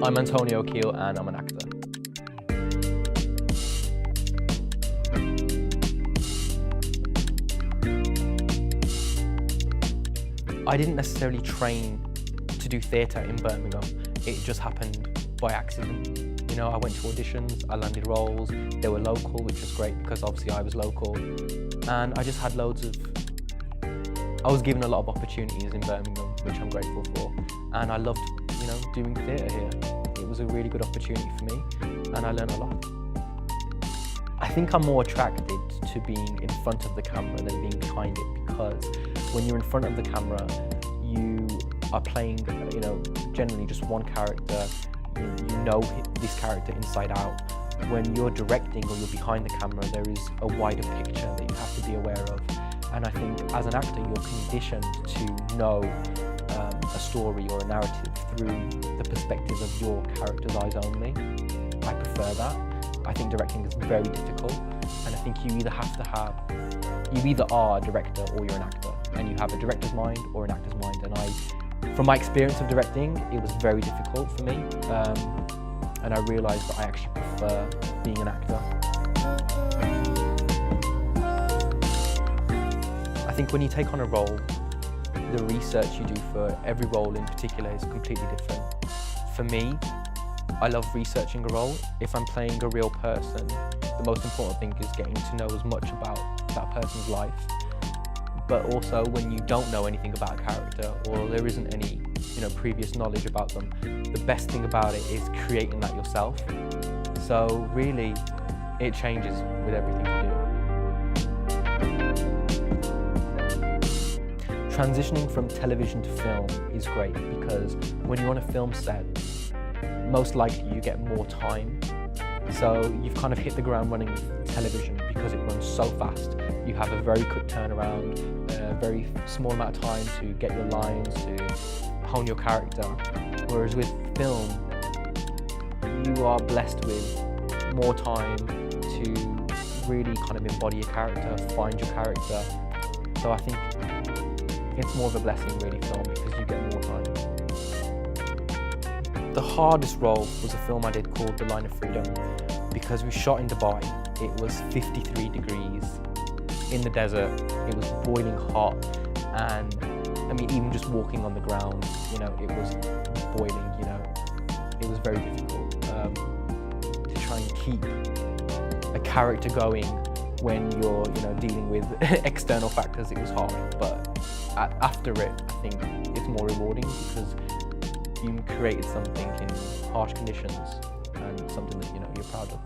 I'm Aakeel and I'm an actor. I didn't necessarily train to do theatre in Birmingham. It just happened by accident. You know, I went to auditions, I landed roles, they were local, which was great because obviously I was local. And I just had I was given a lot of opportunities in Birmingham, which I'm grateful for. And I loved, you know, doing theatre here. It was a really good opportunity for me and I learned a lot. I think I'm more attracted to being in front of the camera than being behind it, because when you're in front of the camera, you are playing, you know, generally just one character. You know this character inside out. When you're directing or you're behind the camera, there is a wider picture that you have to be aware of. And I think as an actor, you're conditioned to know a story or a narrative through the perspective of your character's eyes only. I prefer that. I think directing is very difficult, and I think you either are a director or you're an actor, and you have a director's mind or an actor's mind. And from my experience of directing, it was very difficult for me, and I realised that I actually prefer being an actor. I think when you take on a role, the research you do for every role in particular is completely different. For me, I love researching a role. If I'm playing a real person, the most important thing is getting to know as much about that person's life. But also when you don't know anything about a character or there isn't any, you know, previous knowledge about them, the best thing about it is creating that yourself. So really, it changes with everything you do. Transitioning from television to film is great because when you're on a film set, most likely you get more time. So you've kind of hit the ground running with television because it runs so fast. You have a very quick turnaround, a very small amount of time to get your lines, to hone your character. Whereas with film, you are blessed with more time to really kind of embody your character, find your character. So I think it's more of a blessing really, film, because you get more time. The hardest role was a film I did called The Line of Freedom, because we shot in Dubai. It was 53 degrees in the desert. It was boiling hot, and I mean, even just walking on the ground, you know, it was boiling. You know, it was very difficult to try and keep a character going when you're, you know, dealing with external factors. It was hard, but after it, I think it's more rewarding because you created something in harsh conditions and something that, you know, you're proud of.